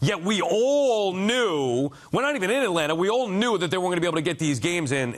Yet we all knew, we're not even in Atlanta, we all knew that they weren't going to be able to get these games in.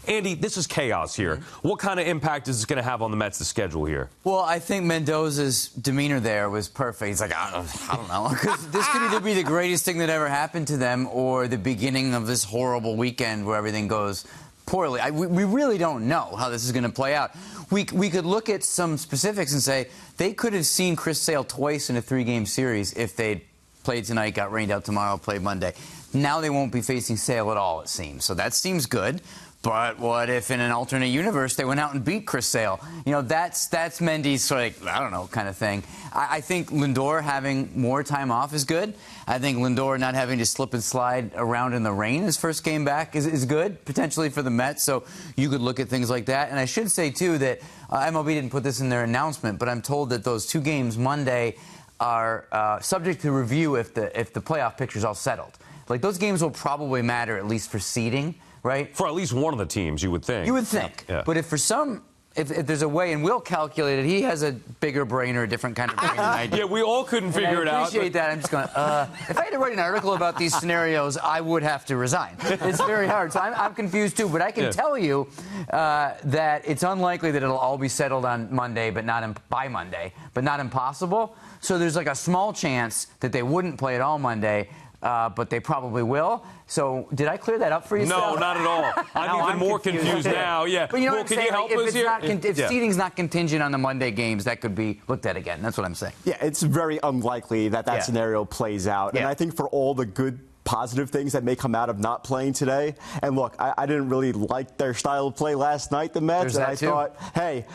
Andy, this is chaos here. What kind of impact is this going to have on the Mets' schedule here? Well, I think Mendoza's demeanor there was perfect. He's like, I don't know. Because this could either be the greatest thing that ever happened to them or the beginning of this horrible weekend where everything goes poorly. We really don't know how this is going to play out. We could look at some specifics and say they could have seen Chris Sale twice in a 3-game series if they'd played tonight, got rained out tomorrow, played Monday. Now they won't be facing Sale at all, it seems. So that seems good. But what if in an alternate universe they went out and beat Chris Sale? You know, that's Mendy's sort of like, I don't know, kind of thing. I think Lindor having more time off is good. I think Lindor not having to slip and slide around in the rain his first game back is good, potentially for the Mets. So you could look at things like that. And I should say, too, that MLB didn't put this in their announcement, but I'm told that those 2 games Monday are subject to review if the playoff picture's all settled. Like, those games will probably matter, at least for seeding, right? For at least one of the teams, you would think. You would think. Yeah. But if there's a way, and Will calculated, he has a bigger brain or a different kind of brain than I do. Yeah, we all couldn't figure it out. I appreciate that. I'm just going, if I had to write an article about these scenarios, I would have to resign. It's very hard. So I'm confused, too. But I can tell you that it's unlikely that it'll all be settled on Monday, but by Monday, but not impossible. So there's like a small chance that they wouldn't play it all Monday, but they probably will. So did I clear that up for you? No, not at all. I'm even more confused now. Yeah. But you know well, what I'm can saying? you help us here? If seeding's not contingent on the Monday games, that could be looked at again. That's what I'm saying. Yeah, it's very unlikely that scenario plays out. Yeah. And I think for all the good positive things that may come out of not playing today, and look, I didn't really like their style of play last night, the Mets, and I thought, hey,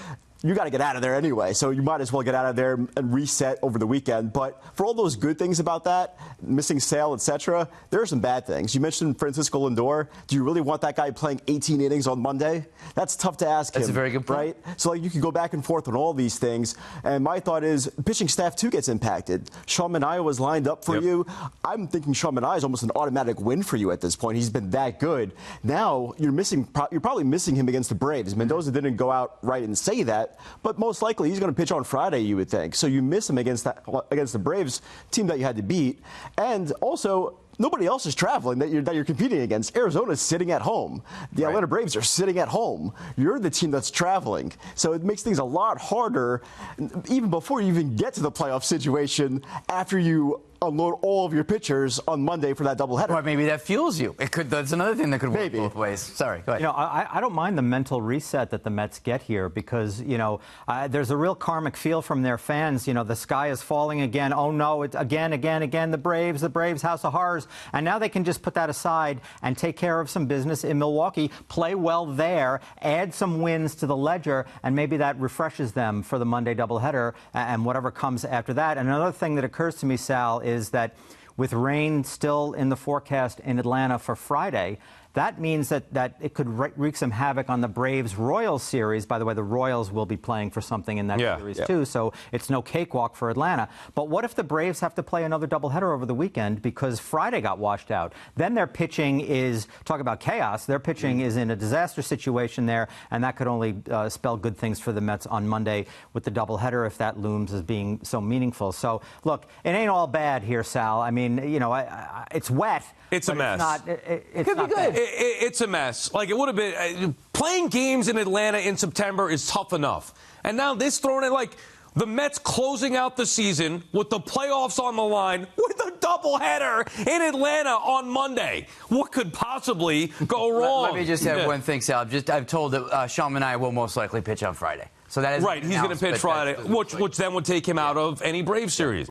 you got to get out of there anyway, so you might as well get out of there and reset over the weekend. But for all those good things about that, missing Sale, etc., there are some bad things. You mentioned Francisco Lindor. Do you really want that guy playing 18 innings on Monday? That's tough to ask him. That's a very good point. Right? So like, you can go back and forth on all these things. And my thought is pitching staff, too, gets impacted. Sean Manaea was lined up for you. I'm thinking Sean Manaea is almost an automatic win for you at this point. He's been that good. Now you're probably missing him against the Braves. Mendoza didn't go out right and say that. But most likely he's going to pitch on Friday, you would think. So you miss him against the Braves team that you had to beat. And also, nobody else is traveling that you're competing against. Arizona's sitting at home. The Atlanta Braves are sitting at home. You're the team that's traveling. So it makes things a lot harder, even before you even get to the playoff situation, after you unload all of your pitchers on Monday for that doubleheader. Or maybe that fuels you. That's another thing that could work both ways. Sorry, go ahead. You know, I don't mind the mental reset that the Mets get here because, you know, there's a real karmic feel from their fans. You know, the sky is falling again. Oh, no, it's again, the Braves, House of Horrors. And now they can just put that aside and take care of some business in Milwaukee, play well there, add some wins to the ledger, and maybe that refreshes them for the Monday doubleheader and whatever comes after that. And another thing that occurs to me, Sal, is that with rain still in the forecast in Atlanta for Friday, that means that it could wreak some havoc on the Braves-Royals series. By the way, the Royals will be playing for something in that series, too, so it's no cakewalk for Atlanta. But what if the Braves have to play another doubleheader over the weekend because Friday got washed out? Then their pitching is, talk about chaos, their pitching is in a disaster situation there, and that could only spell good things for the Mets on Monday with the doubleheader if that looms as being so meaningful. So, look, it ain't all bad here, Sal. I mean, you know, it's wet. It's a mess. It could be good. It's a mess. Like, it would have been playing games in Atlanta in September is tough enough. And now this thrown in, like, the Mets closing out the season with the playoffs on the line with a doubleheader in Atlanta on Monday. What could possibly go wrong? Let me just add one thing, Sal. I've told that Sean Manaea will most likely pitch on Friday. So that is right. He's going to pitch Friday, which then would take him out of any Braves series.